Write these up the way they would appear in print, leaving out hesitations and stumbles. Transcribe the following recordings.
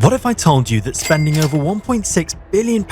What if I told you that spending over £1.6 billion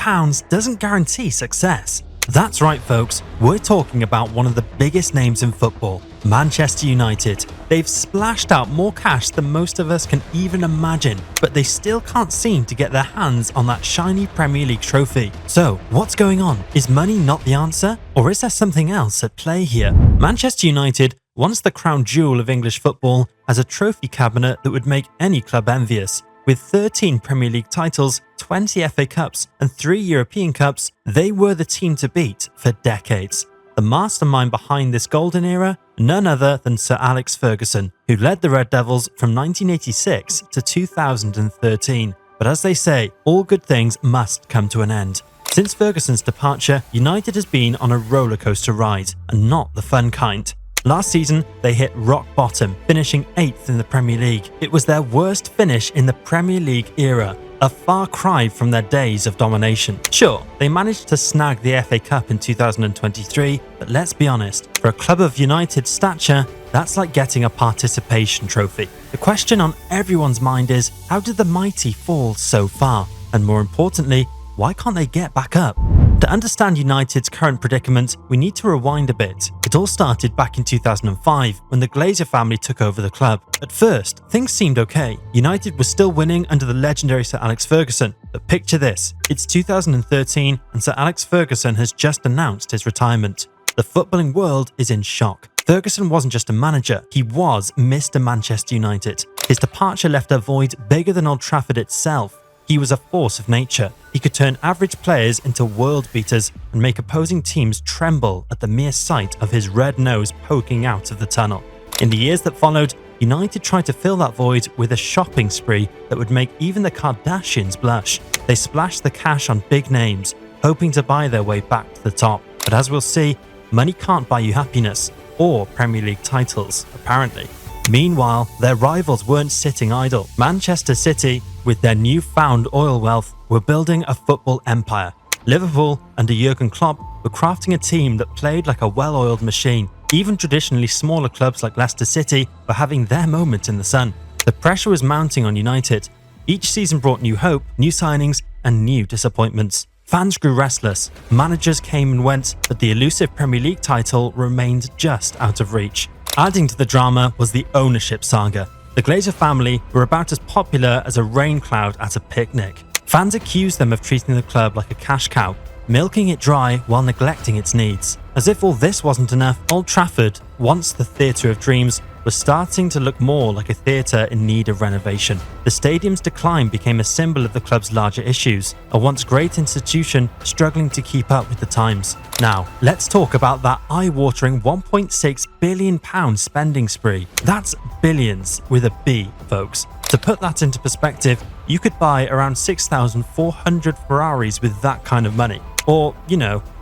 doesn't guarantee success? That's right, folks. We're talking about one of the biggest names in football, Manchester United. They've splashed out more cash than most of us can even imagine, but they still can't seem to get their hands on that shiny Premier League trophy. So, what's going on? Is money not the answer? Or is there something else at play here? Manchester United, once the crown jewel of English football, has a trophy cabinet that would make any club envious. With 13 Premier League titles, 20 FA Cups and 3 European Cups, they were the team to beat for decades. The mastermind behind this golden era? None other than Sir Alex Ferguson, who led the Red Devils from 1986 to 2013. But as they say, all good things must come to an end. Since Ferguson's departure, United has been on a rollercoaster ride, and not the fun kind. Last season, they hit rock bottom, finishing 8th in the Premier League. It was their worst finish in the Premier League era, a far cry from their days of domination. Sure, they managed to snag the FA Cup in 2023, but let's be honest, for a club of United's stature, that's like getting a participation trophy. The question on everyone's mind is, how did the mighty fall so far? And more importantly, why can't they get back up? To understand United's current predicament, we need to rewind a bit. It all started back in 2005 when the Glazer family took over the club. At first, things seemed okay. United was still winning under the legendary Sir Alex Ferguson. But picture this, it's 2013 and Sir Alex Ferguson has just announced his retirement. The footballing world is in shock. Ferguson wasn't just a manager, he was Mr. Manchester United. His departure left a void bigger than Old Trafford itself. He was a force of nature. He could turn average players into world beaters and make opposing teams tremble at the mere sight of his red nose poking out of the tunnel. In the years that followed, United tried to fill that void with a shopping spree that would make even the Kardashians blush. They splashed the cash on big names, hoping to buy their way back to the top. But as we'll see, money can't buy you happiness or Premier League titles, apparently. Meanwhile, their rivals weren't sitting idle. Manchester City, with their newfound oil wealth, were building a football empire. Liverpool, under Jurgen Klopp, were crafting a team that played like a well-oiled machine. Even traditionally smaller clubs like Leicester City were having their moment in the sun. The pressure was mounting on United. Each season brought new hope, new signings, and new disappointments. Fans grew restless, managers came and went, but the elusive Premier League title remained just out of reach. Adding to the drama was the ownership saga. The Glazer family were about as popular as a rain cloud at a picnic. Fans accused them of treating the club like a cash cow, milking it dry while neglecting its needs. As if all this wasn't enough, Old Trafford, once the theatre of dreams, was starting to look more like a theatre in need of renovation. The stadium's decline became a symbol of the club's larger issues, a once great institution struggling to keep up with the times. Now, let's talk about that eye-watering £1.6 billion spending spree. That's billions with a B, folks. To put that into perspective, you could buy around 6,400 Ferraris with that kind of money. Or,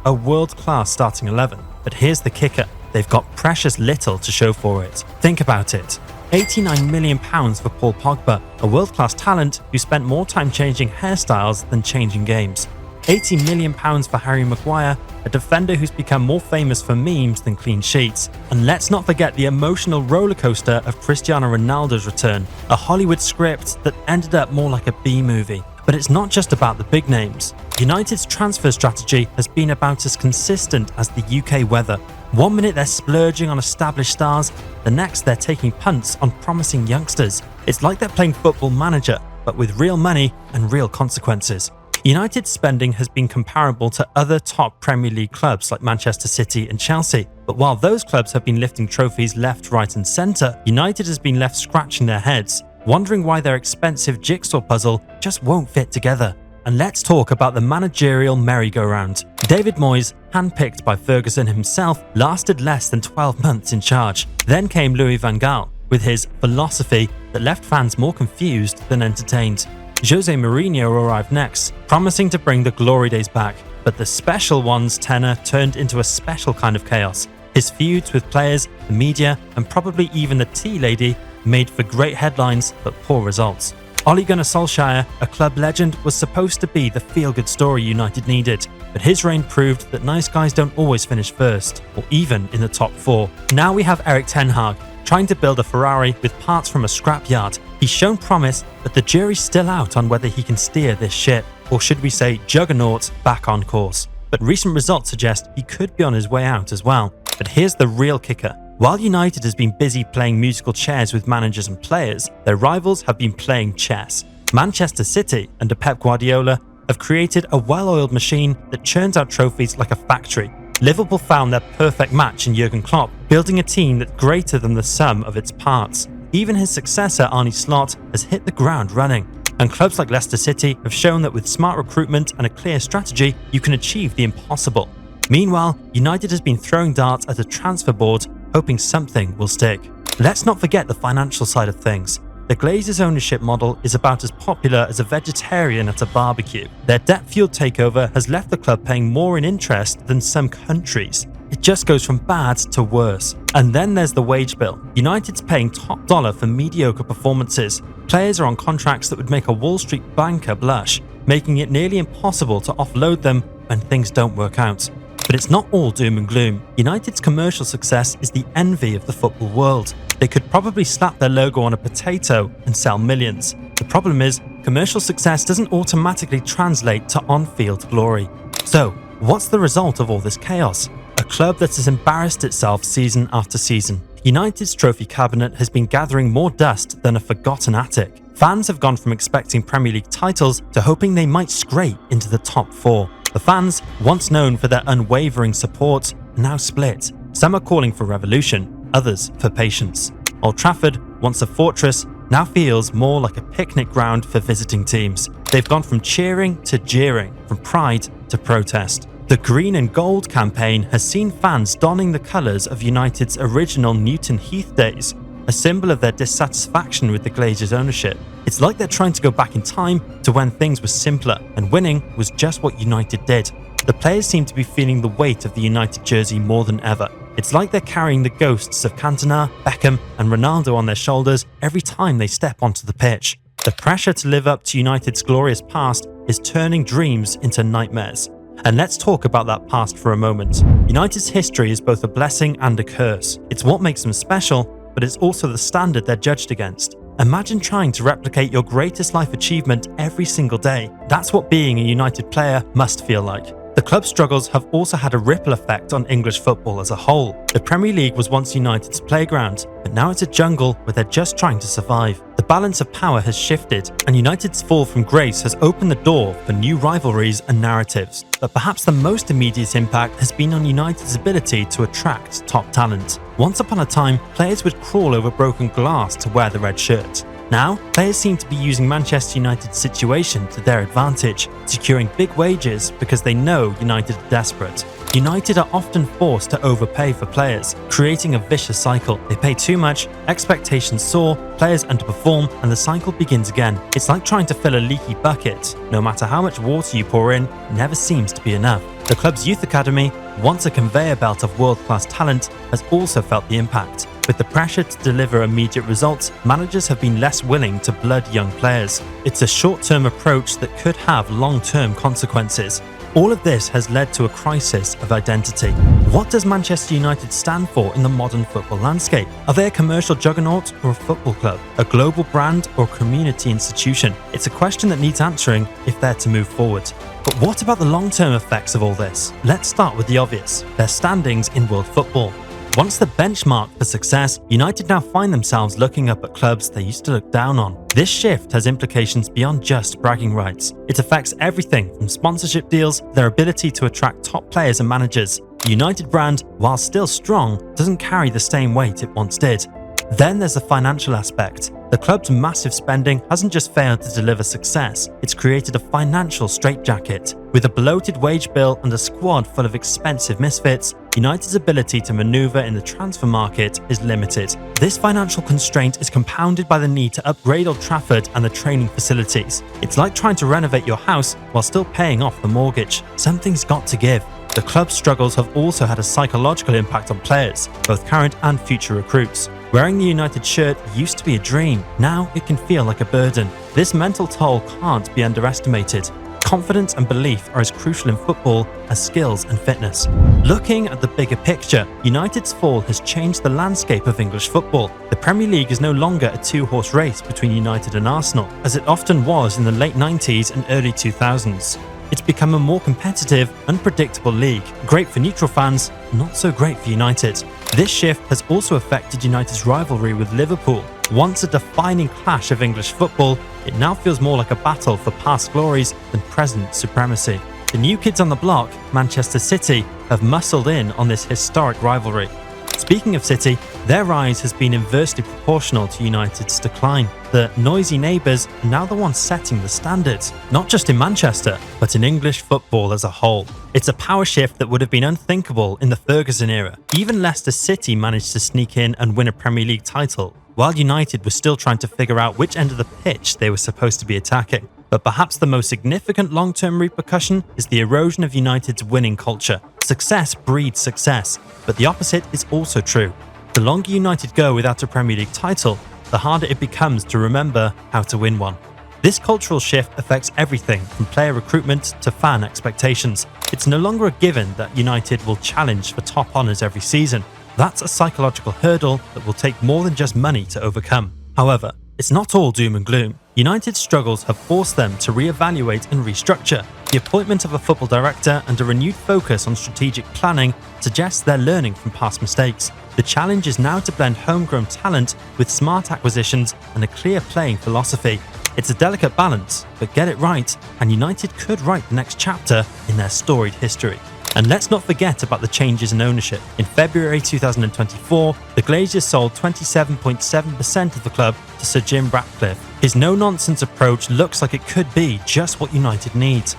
a world-class starting 11. But here's the kicker. They've got precious little to show for it. Think about it. £89 million for Paul Pogba, a world-class talent who spent more time changing hairstyles than changing games. £80 million for Harry Maguire, a defender who's become more famous for memes than clean sheets. And let's not forget the emotional rollercoaster of Cristiano Ronaldo's return, a Hollywood script that ended up more like a B-movie. But it's not just about the big names. United's transfer strategy has been about as consistent as the UK weather. One minute they're splurging on established stars, the next they're taking punts on promising youngsters. It's like they're playing Football Manager, but with real money and real consequences. United's spending has been comparable to other top Premier League clubs like Manchester City and Chelsea. But while those clubs have been lifting trophies left, right and centre, United has been left scratching their heads, wondering why their expensive jigsaw puzzle just won't fit together. And let's talk about the managerial merry-go-round. David Moyes, handpicked by Ferguson himself, lasted less than 12 months in charge. Then came Louis van Gaal, with his philosophy that left fans more confused than entertained. Jose Mourinho arrived next, promising to bring the glory days back. But the special one's tenure turned into a special kind of chaos. His feuds with players, the media, and probably even the tea lady made for great headlines but poor results. Ole Gunnar Solskjaer, a club legend, was supposed to be the feel-good story United needed, but his reign proved that nice guys don't always finish first, or even in the top 4. Now we have Erik ten Hag, trying to build a Ferrari with parts from a scrapyard. He He's shown promise, but the jury's still out on whether he can steer this ship, or should we say juggernaut, back on course. But recent results suggest he could be on his way out as well. But here's the real kicker. While United has been busy playing musical chairs with managers and players, their rivals have been playing chess. Manchester City, under Pep Guardiola, have created a well-oiled machine that churns out trophies like a factory. Liverpool found their perfect match in Jurgen Klopp, building a team that's greater than the sum of its parts. Even his successor, Arne Slot, has hit the ground running. And clubs like Leicester City have shown that with smart recruitment and a clear strategy, you can achieve the impossible. Meanwhile, United has been throwing darts at a transfer board, hoping something will stick. Let's not forget the financial side of things. The Glazers' ownership model is about as popular as a vegetarian at a barbecue. Their debt-fueled takeover has left the club paying more in interest than some countries. It just goes from bad to worse. And then there's the wage bill. United's paying top dollar for mediocre performances. Players are on contracts that would make a Wall Street banker blush, making it nearly impossible to offload them when things don't work out. But it's not all doom and gloom. United's commercial success is the envy of the football world. They could probably slap their logo on a potato and sell millions. The problem is, commercial success doesn't automatically translate to on-field glory. So, what's the result of all this chaos? A club that has embarrassed itself season after season. United's trophy cabinet has been gathering more dust than a forgotten attic. Fans have gone from expecting Premier League titles to hoping they might scrape into the top 4. The fans, once known for their unwavering support, are now split. Some are calling for revolution, others for patience. Old Trafford, once a fortress, now feels more like a picnic ground for visiting teams. They've gone from cheering to jeering, from pride to protest. The Green and Gold campaign has seen fans donning the colours of United's original Newton Heath days, a symbol of their dissatisfaction with the Glazers' ownership. It's like they're trying to go back in time to when things were simpler and winning was just what United did. The players seem to be feeling the weight of the United jersey more than ever. It's like they're carrying the ghosts of Cantona, Beckham and Ronaldo on their shoulders every time they step onto the pitch. The pressure to live up to United's glorious past is turning dreams into nightmares. And let's talk about that past for a moment. United's history is both a blessing and a curse. It's what makes them special, but it's also the standard they're judged against. Imagine trying to replicate your greatest life achievement every single day. That's what being a United player must feel like. The club's struggles have also had a ripple effect on English football as a whole. The Premier League was once United's playground, but now it's a jungle where they're just trying to survive. The balance of power has shifted, and United's fall from grace has opened the door for new rivalries and narratives. But perhaps the most immediate impact has been on United's ability to attract top talent. Once upon a time, players would crawl over broken glass to wear the red shirt. Now, players seem to be using Manchester United's situation to their advantage, securing big wages because they know United are desperate. United are often forced to overpay for players, creating a vicious cycle. They pay too much, expectations soar, players underperform, and the cycle begins again. It's like trying to fill a leaky bucket. No matter how much water you pour in, it never seems to be enough. The club's youth academy, once a conveyor belt of world-class talent, has also felt the impact. With the pressure to deliver immediate results, managers have been less willing to blood young players. It's a short-term approach that could have long-term consequences. All of this has led to a crisis of identity. What does Manchester United stand for in the modern football landscape? Are they a commercial juggernaut or a football club? A global brand or a community institution? It's a question that needs answering if they're to move forward. But what about the long-term effects of all this? Let's start with the obvious: their standings in world football. Once the benchmark for success, United now find themselves looking up at clubs they used to look down on. This shift has implications beyond just bragging rights. It affects everything from sponsorship deals to their ability to attract top players and managers. The United brand, while still strong, doesn't carry the same weight it once did. Then there's the financial aspect. The club's massive spending hasn't just failed to deliver success, it's created a financial straitjacket. With a bloated wage bill and a squad full of expensive misfits, United's ability to maneuver in the transfer market is limited. This financial constraint is compounded by the need to upgrade Old Trafford and the training facilities. It's like trying to renovate your house while still paying off the mortgage. Something's got to give. The club's struggles have also had a psychological impact on players, both current and future recruits. Wearing the United shirt used to be a dream, now it can feel like a burden. This mental toll can't be underestimated. Confidence and belief are as crucial in football as skills and fitness. Looking at the bigger picture, United's fall has changed the landscape of English football. The Premier League is no longer a two-horse race between United and Arsenal, as it often was in the late 90s and early 2000s. It's become a more competitive, unpredictable league, great for neutral fans, not so great for United. This shift has also affected United's rivalry with Liverpool. Once a defining clash of English football, it now feels more like a battle for past glories than present supremacy. The new kids on the block, Manchester City, have muscled in on this historic rivalry. Speaking of City, their rise has been inversely proportional to United's decline. The noisy neighbours are now the ones setting the standards, not just in Manchester, but in English football as a whole. It's a power shift that would have been unthinkable in the Ferguson era. Even Leicester City managed to sneak in and win a Premier League title, while United was still trying to figure out which end of the pitch they were supposed to be attacking. But perhaps the most significant long-term repercussion is the erosion of United's winning culture. Success breeds success, but the opposite is also true. The longer United go without a Premier League title, the harder it becomes to remember how to win one. This cultural shift affects everything from player recruitment to fan expectations. It's no longer a given that United will challenge for top honours every season. That's a psychological hurdle that will take more than just money to overcome. However, it's not all doom and gloom. United's struggles have forced them to re-evaluate and restructure. The appointment of a football director and a renewed focus on strategic planning suggests they're learning from past mistakes. The challenge is now to blend homegrown talent with smart acquisitions and a clear playing philosophy. It's a delicate balance, but get it right, and United could write the next chapter in their storied history. And let's not forget about the changes in ownership. In February 2024, the Glazers sold 27.7% of the club to Sir Jim Ratcliffe. His no-nonsense approach looks like it could be just what United needs.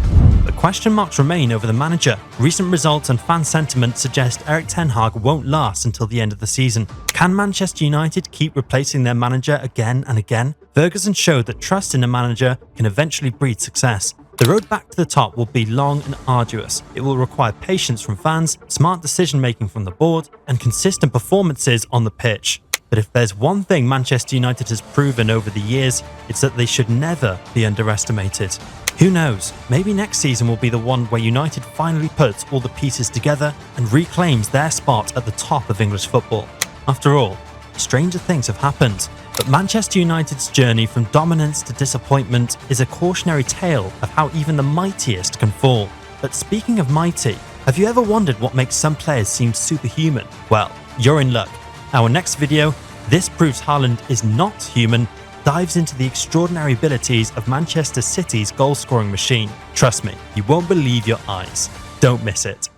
But question marks remain over the manager. Recent results and fan sentiment suggest Erik ten Hag won't last until the end of the season. Can Manchester United keep replacing their manager again and again? Ferguson showed that trust in a manager can eventually breed success. The road back to the top will be long and arduous. It will require patience from fans, smart decision-making from the board, and consistent performances on the pitch. But if there's one thing Manchester United has proven over the years, it's that they should never be underestimated. Who knows, maybe next season will be the one where United finally puts all the pieces together and reclaims their spot at the top of English football. After all, stranger things have happened. But Manchester United's journey from dominance to disappointment is a cautionary tale of how even the mightiest can fall. But speaking of mighty, have you ever wondered what makes some players seem superhuman? Well, you're in luck. Our next video, This Proves Haaland is Not Human, dives into the extraordinary abilities of Manchester City's goal-scoring machine. Trust me, you won't believe your eyes. Don't miss it.